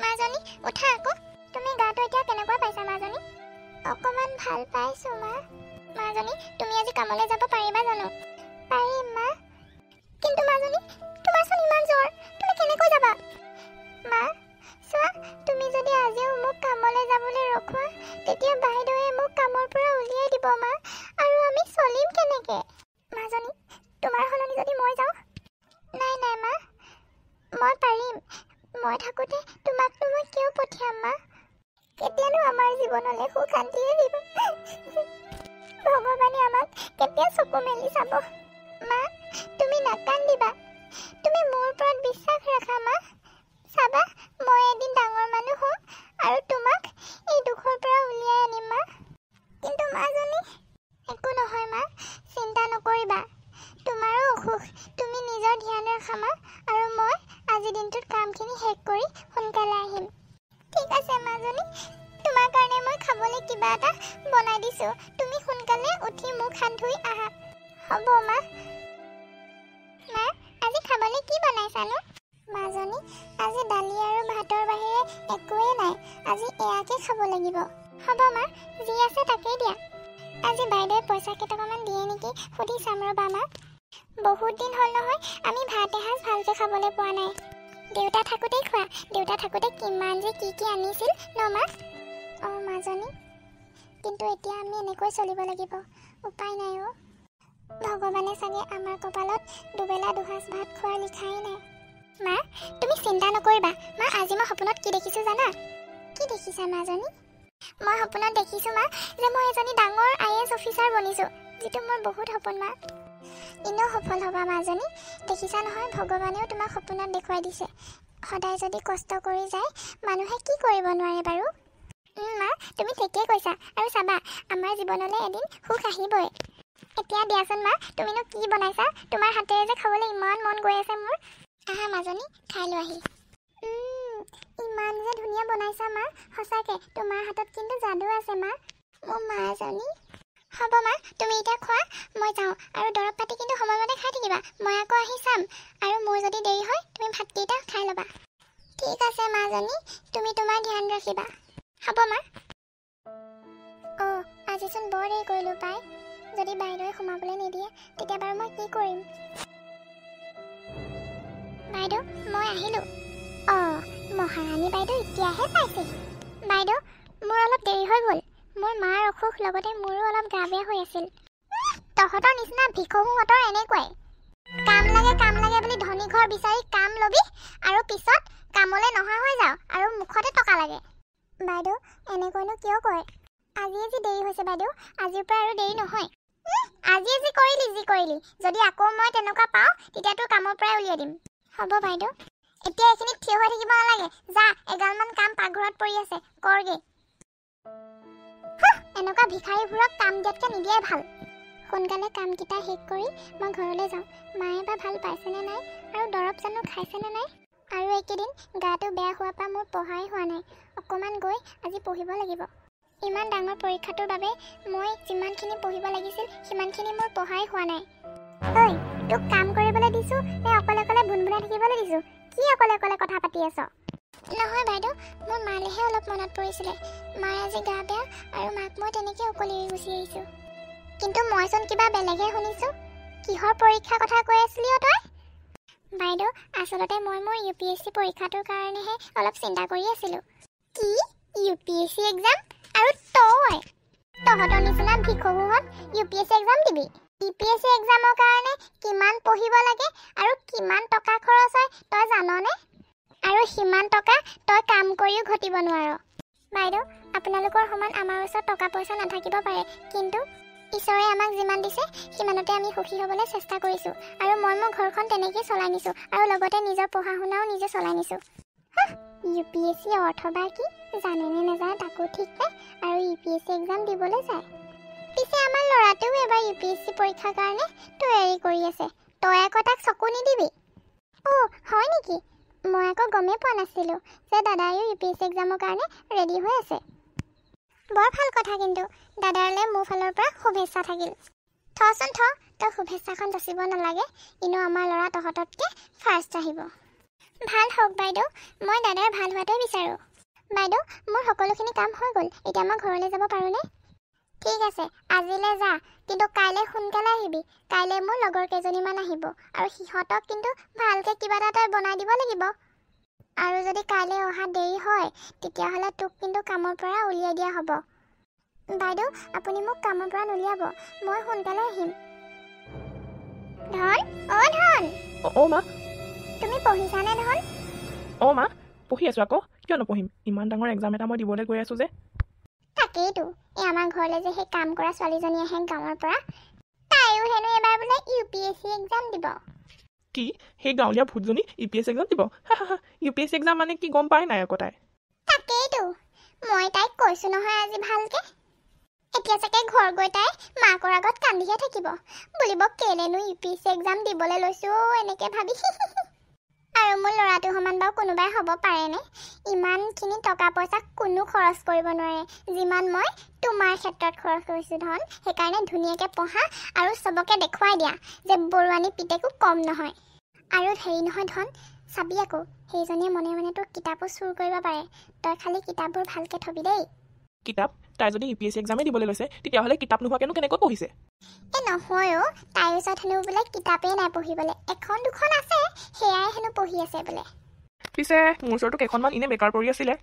মাজনী উঠা আকৌ তুমি গাটো এতিয়া কেনেকুৱা পাইছা মাজনী অকমান ভাল পাইছো মা মাজনী তুমি আজি কামলৈ যাব পাৰিবা জানো পাৰিম মা কিন্তু মাজনী তোমাৰচোন ইমান জ্বৰ তুমি কেনেকৈ যাবা মা চোৱা তুমি যদি আজিও মোক কামলৈ যাবলৈ ৰখোৱা তেতিয়া বাইদেৱে মোক কামৰ পৰা উলিয়াই দিব মা আৰু আমি চলিম কেনেকে মাজনী তোমাৰ সলনি যদি মই যাওঁ নাই নাই মা মই পাৰিম মই থাকোঁতে তোমাকনো মই কিয় পঠিয়াম মা কেতিয়ানো আমাৰ জীৱনলৈ সুখ শান্তি আহিব ভগৱানে আমাক কেতিয়া চকু মেলি চাব মা তুমি নাকান্দিবা তুমি মোৰ ওপৰত বিশ্বাস ৰাখা মা চাবা মই এদিন ডাঙৰ মানুহ হ'ম আৰু তোমাক এই দুখৰ পৰা উলিয়াই আনিম মা কিন্তু মাজনী একো নহয় মা চিন্তা নকৰিবা তোমাৰো অসুখ তুমি নিজৰ ধ্যান ৰাখা মা আৰু মই আজি দিনটোত কামখিনি শেষ কৰি সোনকালে আহিম ঠিক আছে মাজনী তোমাৰ কাৰণে মই খাবলৈ কিবা এটা বনাই দিছোঁ তুমি সোনকালে উঠি মুখ হাত ধুই আহা হ'ব মা মা আজি খাবলৈ কি বনাইছানো মাজনী আজি দালি আৰু ভাতৰ বাহিৰে একোৱেই নাই আজি এয়াকে খাব লাগিব হ'ব মা যি আছে তাকেই দিয়া আজি বাইদেৱে পইচা কেইটকামান দিয়ে নেকি সুধি চাম ৰ'বা মা বহুত দিন হ'ল নহয় আমি ভাত এসাঁজ ভালকৈ খাবলৈ পোৱা নাই দেউতা থাকোঁতেই খোৱা দেউতা থাকোঁতে কিমান যে কি আনিছিল ন মা অঁ মাজনী কিন্তু এতিয়া আমি এনেকৈ চলিব লাগিব উপায় নাই অ' ভগৱানে চাগে আমাৰ কপালত দুবেলা দুসাঁজ ভাত খোৱাৰ লিখাই নাই মা তুমি চিন্তা নকৰিবা মা আজি মই সপোনত কি দেখিছোঁ জানা কি দেখিছা মাজনী মই সপোনত দেখিছোঁ মা যে মই এজনী ডাঙৰ IAS অফিচাৰ বনিছোঁ যিটো মোৰ বহুত সপোন মা এনেও সফল হ'বা মাজনী দেখিছা নহয় ভগৱানেও তোমাক সপোনত দেখুৱাই দিছে সদায় যদি কষ্ট কৰি যায় মানুহে কি কৰিব নোৱাৰে বাৰু মা তুমি ঠিকেই কৈছা আৰু চাবা আমাৰ জীৱনলৈ এদিন সুখ আহিবই এতিয়া দিয়াচোন মা তুমিনো কি বনাইছা তোমাৰ হাতেৰে যে খাবলৈ ইমান মন গৈ আছে মোৰ আহা মাজনী খাই লৈ আহি ইমান যে ধুনীয়া বনাইছা মা সঁচাকৈ তোমাৰ হাতত কিন্তু যাদু আছে মা মোৰ মাজনী হ'ব মা তুমি এতিয়া খোৱা মই যাওঁ আৰু দৰৱ পাতি কিন্তু সময়মতে খাই থাকিবা মই আকৌ আহি চাম আৰু মোৰ যদি দেৰি হয় তুমি ভাতকেইটা খাই ল'বা ঠিক আছে মাজনী তুমি তোমাৰ ধ্যান ৰাখিবা হ'ব মা অঁ আজিচোন বৰ দেৰি কৰিলোঁ পাই যদি বাইদেৱে সোমাবলৈ নিদিয়ে তেতিয়া বাৰু মই কি কৰিম বাইদেউ মই আহিলোঁ অঁ মহাৰাণী বাইদেউ এতিয়াহে পাইছেহি বাইদেউ মোৰ অলপ দেৰি হৈ গ'ল মোৰ মাৰ অসুখ লগতে মোৰো অলপ গা বেয়া হৈ আছিল তহঁতৰ নিচিনা ভিক্ষুহঁতৰ এনেকুৱাই কাম লাগে বুলি ধনী ঘৰ বিচাৰি কাম ল'বি আৰু পিছত কামলৈ নহা হৈ যাওঁ আৰু মুখতে টকা লাগে বাইদেউ এনেকৈনো কিয় কয় আজি যি দেৰি হৈছে বাইদেউ আজিৰ পৰা আৰু দেৰি নহয় আজি যি কৰিলি যদি আকৌ মই তেনেকুৱা পাওঁ তেতিয়া তোৰ কামৰ পৰাই উলিয়াই দিম হ'ব বাইদেউ এতিয়া এইখিনিত থিয় হৈ থাকিব নালাগে যা এগালমান কাম পাকঘৰত পৰি আছে কৰগে এনেকুৱা ভিখাৰীবোৰক কাম দিয়াতকৈ নিদিয়াই ভাল সোনকালে কামকেইটা শেষ কৰি মই ঘৰলৈ যাওঁ মায়ে বা ভাল পাইছেনে নাই আৰু দৰৱ জানো খাইছেনে নাই আৰু এইকেইদিন গাটো বেয়া হোৱাৰ পৰা মোৰ পঢ়াই হোৱা নাই অকণমান গৈ আজি পঢ়িব লাগিব ইমান ডাঙৰ পৰীক্ষাটোৰ বাবে মই যিমানখিনি পঢ়িব লাগিছিল সিমানখিনি মোৰ পঢ়াই হোৱা নাই ঐ তোক কাম কৰিবলৈ দিছোঁ নে অকলে অকলে ভুনভুনাই থাকিবলৈ দিছোঁ কি অকলে অকলে কথা পাতি আছ নহয় বাইদেউ মোৰ মালেহে অলপ মনত পৰিছিলে মাৰ আজি গা বেয়া আৰু মাক মই তেনেকৈ অকলে এৰি গুচি আহিছোঁ কিন্তু মইচোন কিবা বেলেগহে শুনিছোঁ কিহৰ পৰীক্ষাৰ কথা কৈ আছিলি তই বাইদেউ আচলতে মই মোৰ UPSC পৰীক্ষাটোৰ কাৰণেহে অলপ চিন্তা কৰি আছিলোঁ কি UPSC এক্সাম আৰু তহঁতৰ নিচিনা ভিক্ষুহঁত UPSC এক্সাম দিবি UPSC এক্সামৰ কাৰণে কিমান পঢ়িব লাগে আৰু কিমান টকা খৰচ হয় তই জাননে আৰু সিমান টকা তই কাম কৰিও ঘটিব নোৱাৰ বাইদেউ আপোনালোকৰ সমান আমাৰ ওচৰত টকা পইচা নাথাকিব পাৰে কিন্তু ঈশ্বৰে আমাক যিমান দিছে সিমানতে আমি সুখী হ'বলৈ চেষ্টা কৰিছোঁ আৰু মই মোৰ ঘৰখন তেনেকেই চলাই নিছোঁ আৰু লগতে নিজৰ পঢ়া শুনাও নিজে চলাই নিছোঁ UPSC অৰ্থ বা কি জানেনে নাজানে তাকো ঠিক নাই আৰু UPSC এক্সাম দিবলৈ যায় পিছে আমাৰ ল'ৰাটোও এবাৰ UPSC পৰীক্ষাৰ কাৰণে তৈয়াৰী কৰি আছে তই আকৌ তাক চকু নিদিবি অঁ হয় নেকি মই আকৌ গমেই পোৱা নাছিলোঁ যে দাদায়ো UPSC এক্সামৰ কাৰণে ৰেডি হৈ আছে বৰ ভাল কথা কিন্তু দাদালৈ মোৰ ফালৰ পৰা শুভেচ্ছা থাকিল থচোন তই শুভেচ্ছাখন যাচিব নালাগে ইনো আমাৰ ল'ৰা তহঁততকৈ ফাৰ্ষ্ট আহিব ভাল হওক বাইদেউ, মই দাদাৰ ভাল হোৱাটোৱে বিচাৰোঁ। বাইদেউ, মোৰ সকলোখিনি কাম হৈ গ'ল, এতিয়া মই ঘৰলৈ যাব পাৰোঁনে? ঠিক আছে, আজিলৈ যা, কিন্তু কাইলৈ সোনকালে আহিবি। কাইলৈ মোৰ লগৰ কেইজনীমান আহিব আৰু সিহঁতক কিন্তু ভালকৈ কিবা এটা তই বনাই দিব লাগিব। আৰু যদি কাইলৈ অহা দেৰি হয় তেতিয়াহ'লে তোক কিন্তু কামৰ পৰা উলিয়াই দিয়া হ'ব। বাইদেউ, আপুনি মোক কামৰ পৰা নুলিয়াব, মই সোনকালে আহিম। ধন, ধন, মা, তুমি পঢ়িছানে ধন? মা, পঢ়ি আছোঁ আকৌ। কিয় নপঢ়িম? ইমান ডাঙৰ এক্সাম এটা মই দিবলৈ গৈ আছোঁ যে। তাকেইতো, এই আমাৰ ঘৰলৈ যে সেই কাম কৰা ছোৱালীজনী আহে গাঁৱৰ পৰা, তাইও হেনো এবাৰ বোলে UPSC এক্সাম দিব। কি? সেই গাঁৱলীয়া ভূতজনী UPSC এক্সাম দিব? UPSC এক্সাম মানে কি গম পাই নাই আকৌ তাই? তাকেইতো, মই তাইক কৈছোঁ নহয় আজি ভালকৈ। এতিয়া চাগে ঘৰ গৈ তাই মাকৰ আগত কান্দিহে থাকিব, বুলিব কেলেনো UPSC এক্সাম দিবলৈ লৈছোঁ এনেকৈ ভাবি। আৰু মোৰ ল'ৰাটো সমান বাৰু কোনোবাই হ'ব পাৰেনে? ইমানখিনি টকা পইচা কোনো খৰচ কৰিব নোৱাৰে যিমান মই তোমাৰ ক্ষেত্ৰত খৰচ কৰিছোঁ ধন। সেইকাৰণে ধুনীয়াকৈ পঢ়া আৰু চবকে দেখুৱাই দিয়া যে বৰুৱানী পিতেকো কম নহয়। আৰু হেৰি নহয় ধন, চাবি আকৌ সেইজনীয়ে মনে মনে তোৰ কিতাপো চুৰ কৰিব পাৰে। তই খালি কিতাপবোৰ ভালকৈ থবি দেই। কিতাপ? তাই যদি UPSC এক্সামেই দিবলৈ লৈছে তেতিয়াহ'লে কিতাপ নোহোৱাকেনো কেনেকৈ পঢ়িছে? নহয় অ', তাইৰ ওচৰত হেনো বোলে কিতাপেই নাই পঢ়িবলৈ, এখন দুখন আছে, সেয়াই হেনো পঢ়ি আছে বোলে। পিছে মোৰ ওচৰতো কেইখনমান এনেই বেকাৰ পৰি আছিলে,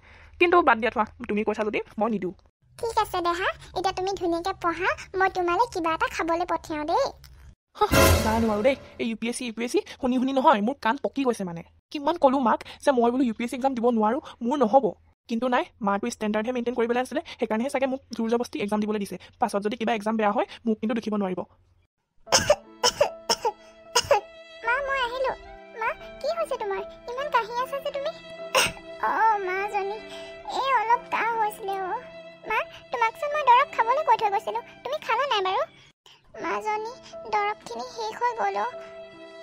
কিন্তু বাদ দিয়া থোৱা, তুমি কৈছা যদি মই নিদিওঁ। ঠিক আছে দে হা, এতিয়া তুমি ধুনীয়াকৈ পঢ়া, মই তোমালৈ কিবা এটা খাবলৈ পঠিয়াওঁ দেই। নাই নোৱাৰোঁ দেই, এই UPSC শুনি শুনি নহয় মোৰ কাণ পকি গৈছে। মানে কিমান ক'লোঁ মাক যে মই বোলো UPSC এক্সাম দিব নোৱাৰোঁ, মোৰ নহ'ব, কিন্তু নাই, মাৰটো ষ্টেণ্ডাৰ্ডহে মেইনটেইন কৰিবলৈ আছিলে, সেইকাৰণেহে চাগে মোক জোৰ জবস্তি এক্সাম দিবলৈ দিছে। পাছত যদি কিবা এক্সাম বেয়া হয় মোক কিন্তু দেখিব নোৱাৰিব। মা, মই আহিলোঁ। মা, কি হৈছে তোমাৰ? ইমান কাহি আছা যে তুমি? মাজনী, এই অলপ কাহ হৈছিলে অ'। মা, তোমাকচোন মই দৰৱ খাবলৈ কৈ থৈ গৈছিলোঁ, তুমি খালা নাই বাৰু? মাজনী, দৰৱখিনি শেষ হৈ গ'ল অ'।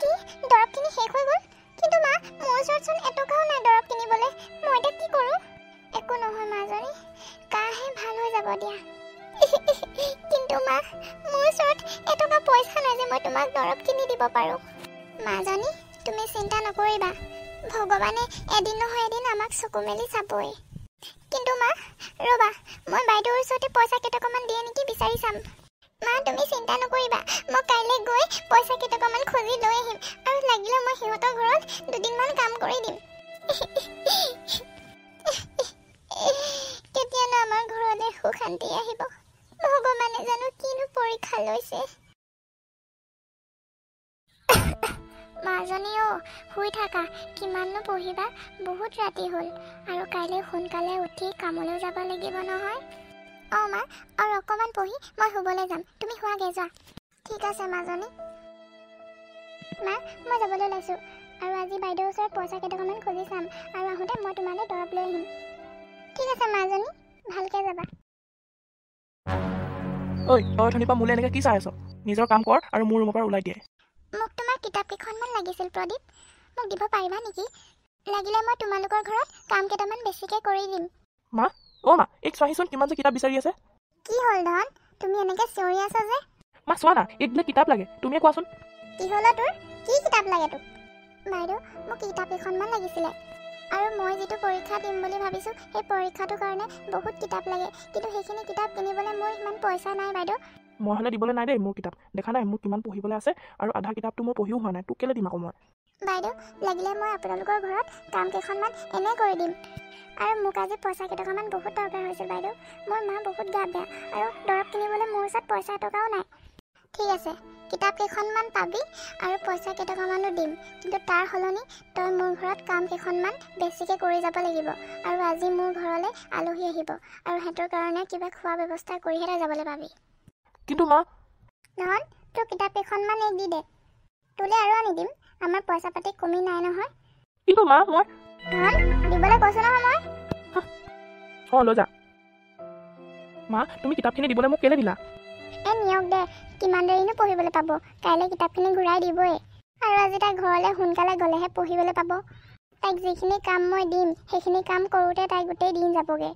কি? দৰৱখিনি শেষ হৈ গ'ল? কিন্তু মা, মোৰ ওচৰতচোন এটকাও নাই দৰৱ কিনিবলৈ, মই এতিয়া কি কৰোঁ? একো নহয় মাজনী, কাহহে ভাল হৈ যাব দিয়া। কিন্তু মা, মোৰ ওচৰত এটকা পইচা নাই যে মই তোমাক দৰৱ কিনি দিব পাৰোঁ। মাজনী, তুমি চিন্তা নকৰিবা, ভগৱানে এদিন নহয় এদিন আমাক চকু মেলি চাবই। কিন্তু মা, ৰ'বা, মই বাইদেউৰ ওচৰতে পইচা কেইটকামান দিয়ে নেকি বিচাৰি চাম। মা, তুমি চিন্তা নকৰিবা, মই কাইলৈ গৈ পইচা কেইটকামান খুজি লৈ আহিম, আৰু লাগিলে মই সিহঁতৰ ঘৰত দুদিনমান কাম কৰি দিম। কেতিয়ানো আমাৰ ঘৰলৈ সুখ শান্তি আহিব? ভগৱানে জানো কিনো পৰীক্ষা লৈছে। মাজনী অ', শুই থাকা, কিমাননো পঢ়িবা, বহুত ৰাতি হ'ল, আৰু কাইলৈ সোনকালে উঠি কামলৈ যাব লাগিব নহয়। মা, আৰু অকণমান পঢ়ি মই শুবলৈ যাম, তুমি শুৱাগে যোৱা। ঠিক আছে মাজনী। মা, মই যাবলৈ ওলাইছোঁ, আৰু আজি বাইদেউৰ ওচৰত পইচা কেইটকামান খুজি চাম, আৰু আহোঁতে মই তোমালৈ দৰৱ লৈ আহিম। ঠিক আছে মাজনী, ভালকৈ যাবা। ঐ, তই অথনিৰ পৰা মোলৈ এনেকৈ কি চাই আছ? নিজৰ কাম কৰ আৰু মোৰ ৰুমৰ পৰা ওলাই দিয়ে। মোক তোমাৰ কিতাপ কেইখনমান লাগিছিল প্ৰদীপ, মোক দিব পাৰিবা নেকি? লাগিলে মই তোমালোকৰ ঘৰত কাম কেইটামান বেছিকৈ কৰি দিম। মা, মা, এইক চোৱাহিচোন কিমান যে কিতাপ বিচাৰি আছে। কি হ'ল ধন, তুমি এনেকৈ চিঞৰি আছা যে? মা চোৱা না, এইক বোলে কিতাপ লাগে, তুমিয়ে কোৱাচোন। কি হ'ল তোৰ? কি কিতাপ লাগে তোক? বাইদেউ, মোক কিতাপ কেইখনমান লাগিছিলে, আৰু মই যিটো পৰীক্ষা দিম বুলি ভাবিছোঁ সেই পৰীক্ষাটোৰ কাৰণে বহুত কিতাপ লাগে, কিন্তু সেইখিনি কিতাপ কিনিবলৈ মোৰ ইমান পইচা নাই বাইদেউ। মই হ'লে দিবলৈ নাই দেই মোৰ কিতাপ, দেখা নাই মোৰ কিমান পঢ়িবলৈ আছে, আৰু আধা কিতাপটো মই পঢ়িও হোৱা নাই, তোক কেলৈ দিম আকৌ মই? বাইদেউ, লাগিলে মই আপোনালোকৰ ঘৰত কাম কেইখনমান এনেই কৰি দিম, আৰু মোক আজি পইচা কেইটকামান বহুত দৰকাৰ হৈছিল বাইদেউ। মোৰ মা বহুত গা বেয়া, আৰু দৰৱ কিনিবলৈ মোৰ ওচৰত পইচা এটকাও নাই। ঠিক আছে, কিতাপ কেইখনমান পাবি আৰু পইচা কেইটকামানো দিম, কিন্তু তাৰ সলনি তই মোৰ ঘৰত কাম কেইখনমান বেছিকৈ কৰি যাব লাগিব, আৰু আজি মোৰ ঘৰলৈ আলহী আহিব, আৰু সিহঁতৰ কাৰণে কিবা খোৱা ব্যৱস্থা কৰিহে যাবলৈ পাবি। কিন্তু মা, ধন, তোৰ কিতাপ কেইখনমান এই দি দে, তোলৈ আৰু আনি দিম, আমাৰ পইচা পাতি কমি নাই নহয়। কিন্তু মা, মই ধন, দিবলৈ কৈছোঁ নহয় মই। লৈ যা। মা, তুমি কিতাপখিনি দিবলৈ মোক কেলৈ দিলা? নিয়ক দে, কিমান দেৰিনো পঢ়িবলৈ পাব, কাইলৈ কিতাপখিনি ঘূৰাই দিবই, আৰু আজি তাই ঘৰলৈ সোনকালে গ'লেহে পঢ়িবলৈ পাব। তাইক যিখিনি কাম মই দিম সেইখিনি কাম কৰোঁতে তাই গোটেই দিন যাবগৈ।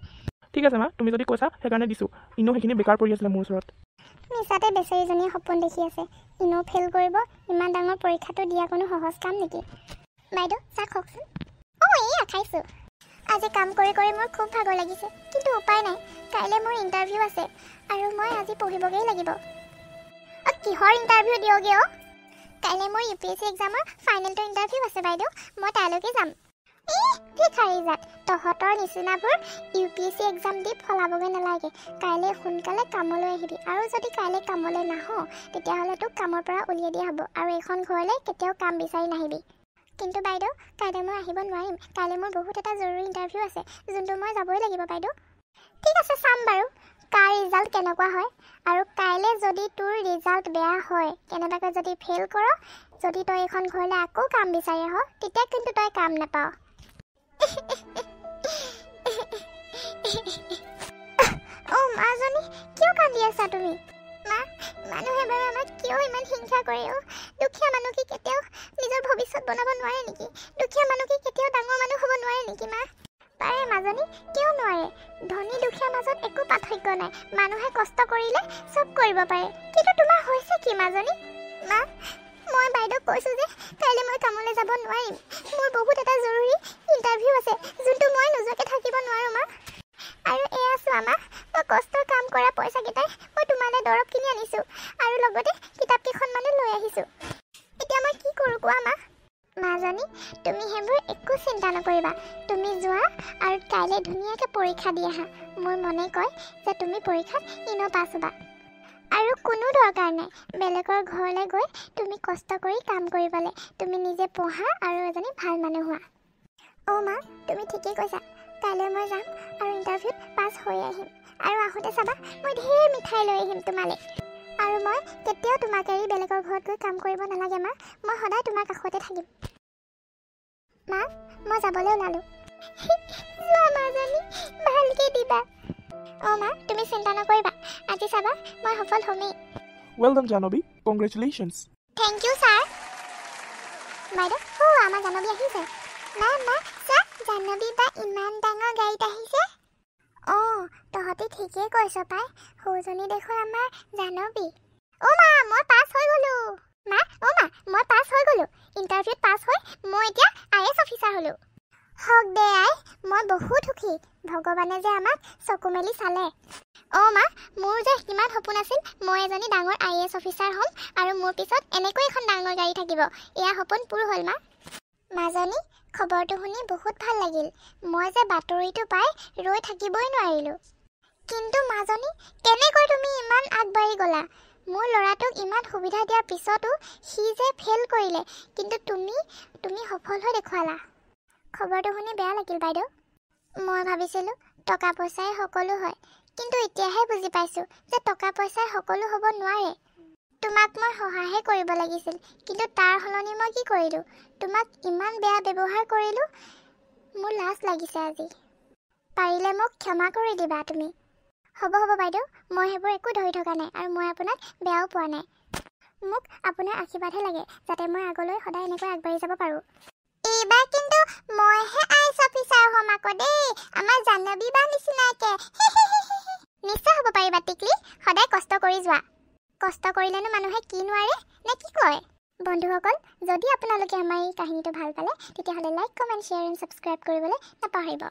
ঠিক আছে মা, তুমি যদি কৈছা সেইকাৰণে দিছোঁ, এনেও সেইখিনি বেকাৰ পৰি আছিলে মোৰ ওচৰত। মিছাতে বেচেৰীজনীয়ে সপোন দেখি আছে, এনেও ফেইল কৰিব, ইমান ডাঙৰ পৰীক্ষাটো দিয়া কোনো সহজ কাম নেকি? বাইদেউ, চাহ খাওকচোন। এয়া খাইছোঁ আজি কাম কৰি কৰি মোৰ খুব ভাগৰ লাগিছে কিন্তু উপায় নাই কাইলৈ মোৰ ইণ্টাৰভিউ আছে আৰু মই আজি পঢ়িবগৈ লাগিব কিহৰ ইণ্টাৰভিউ দিয়গে কাইলৈ মোৰ UPSC এক্সামৰ ফাইনেলটো ইণ্টাৰভিউ আছে বাইদেউ মই তালৈকে যাম ভিখাৰী জাত তহঁতৰ নিচিনাবোৰ UPSC এক্সাম দি ফলাবগৈ নালাগে কাইলৈ সোনকালে কামলৈ আহিবি আৰু যদি কাইলৈ কামলৈ নাহ তেতিয়াহ'লে তোক কামৰ পৰা উলিয়াই দিয়া হ'ব আৰু এখন ঘৰলৈ কেতিয়াও কাম বিচাৰি নাহিবি কিন্তু বাইদেউ কাইলৈ মই আহিব নোৱাৰিম কাইলৈ মোৰ বহুত এটা জৰুৰী ইণ্টাৰভিউ আছে যোনটো মই যাবই লাগিব বাইদেউ ঠিক আছে চাম বাৰু কাৰ ৰিজাল্ট কেনেকুৱা হয় আৰু কাইলৈ যদি তোৰ ৰিজাল্ট বেয়া হয় কেনেবাকৈ যদি ফেইল কৰ যদি তই এখন ঘৰলৈ আকৌ কাম বিচাৰি আহ তেতিয়া কিন্তু তই কাম নাপাৱ মাজনী কিয় কান্দি আছা তুমি মা মানুহে বাৰু আমাক কিয় ইমান হিংসা কৰে দুখীয়া মানুহ কি কেতিয়াও নিজৰ ভৱিষ্যত বনাব নোৱাৰে নেকি দুখীয়া মানুহ কি কেতিয়াও ডাঙৰ মানুহ হ'ব নোৱাৰে নেকি মা পাৰে মাজনী কিয় নোৱাৰে ধনী দুখীয়া মাজত একো পাৰ্থক্য নাই মানুহে কষ্ট কৰিলে চব কৰিব পাৰে কিন্তু তোমাৰ হৈছে কি মাজনী মা মই বাইদেউ কৈছোঁ যে কাইলৈ মই কামলৈ যাব নোৱাৰিম মোৰ বহুত এটা জৰুৰী ইণ্টাৰভিউ আছে যোনটো মই নোযোৱাকৈ থাকিব নোৱাৰোঁ মা আৰু এয়া চোৱা মা মই কষ্টৰ কাম কৰা পইচাকেইটাই মই তোমালৈ দৰৱ কিনি আনিছোঁ আৰু লগতে কিতাপকেইখনমানো লৈ আহিছোঁ এতিয়া মই কি কৰোঁ কোৱা মা মাজনী তুমি সেইবোৰ একো চিন্তা নকৰিবা তুমি যোৱা আৰু কাইলৈ ধুনীয়াকৈ পৰীক্ষা দি আহা মোৰ মনে কয় যে তুমি পৰীক্ষাত ইনো পাছ হ'বা আৰু কোনো দৰকাৰ নাই বেলেগৰ ঘৰলৈ গৈ তুমি কষ্ট কৰি কাম কৰিবলৈ তুমি নিজে পঢ়া আৰু এজনী ভাল মানুহ হোৱা মা তুমি ঠিকেই কৈছা কাইলৈ মই যাম আৰু ইণ্টাৰভিউত পাছ হৈ আহিম আৰু আহোঁতে চাবা মই ঢেৰ মিঠাই লৈ আহিম তোমালৈ আৰু মই কেতিয়াও তোমাক এৰি বেলেগৰ ঘৰত গৈ কাম কৰিব নালাগে মা মই সদায় তোমাৰ কাষতে থাকিম মা মই যাবলৈ ওলালোঁ যোৱা মাজনী ভালকৈ দিবা মা তুমি চিন্তা নকৰিবা আজি চাবা মই সফল হ'মেই well done Jahnavi congratulations thank you sir বাইদেউ আমাৰ জাহ্নৱী আহিছে মা চা জাহ্নৱী বা ইমান ডাঙৰ গাড়ীত আহিছে তহঁতি ঠিকেই কৈছ পাই সৌজনী দেখোন আমাৰ জাহ্নৱী মা মই পাছ হৈ গ'লোঁ মা মই পাছ হৈ গ'লোঁ ইণ্টাৰভিউত পাছ হৈ মই এতিয়া IAS অফিচাৰ হ'লোঁ হওক দে আই মই বহুত সুখী ভগৱানে যে আমাক চকু মেলি চালে মা মোৰ যে কিমান সপোন আছিল মই এজনী ডাঙৰ IAS অফিচাৰ হ'ম আৰু মোৰ পিছত এনেকৈ এখন ডাঙৰ গাড়ী থাকিব এয়া সপোন পূৰ হ'ল মা মাজনী খবৰটো শুনি বহুত ভাল লাগিল মই যে বাতৰিটো পাই ৰৈ থাকিবই নোৱাৰিলোঁ কিন্তু মাজনী কেনেকৈ তুমি ইমান আগবাঢ়ি গ'লা মোৰ ল'ৰাটোক ইমান সুবিধা দিয়াৰ পিছতো সি যে ফেইল কৰিলে কিন্তু তুমি সফল হৈ দেখুৱালা খবৰটো শুনি বেয়া লাগিল বাইদেউ মই ভাবিছিলোঁ টকা পইচাই সকলো হয় কিন্তু এতিয়াহে বুজি পাইছোঁ যে টকা পইচাই সকলো হ'ব নোৱাৰে তোমাক মই সহায়হে কৰিব লাগিছিল কিন্তু তাৰ সলনি মই কি কৰিলোঁ তোমাক ইমান বেয়া ব্যৱহাৰ কৰিলোঁ মোৰ লাজ লাগিছে আজি পাৰিলে মোক ক্ষমা কৰি দিবা তুমি হ'ব বাইদেউ মই সেইবোৰ একো ধৰি থকা নাই আৰু মই আপোনাক বেয়াও পোৱা নাই মোক আপোনাৰ আশীৰ্বাদহে লাগে যাতে মই আগলৈ সদায় এনেকৈ আগবাঢ়ি যাব পাৰোঁ এইবাৰ কিন্তু মইহে IAS অফিচাৰ হ'ম আকৌ দেই আমাৰ জাহ্নৱী বা নিচিনাকৈ নিশ্চয় হ'ব পাৰিবা টিকলি সদায় কষ্ট কৰি যোৱা কষ্ট কৰিলেনো মানুহে কি নোৱাৰে নে কি কয় বন্ধুসকল যদি আপোনালোকে আমাৰ এই কাহিনীটো ভাল পালে তেতিয়াহ'লে like comment share and subscribe কৰিবলৈ নাপাহৰিব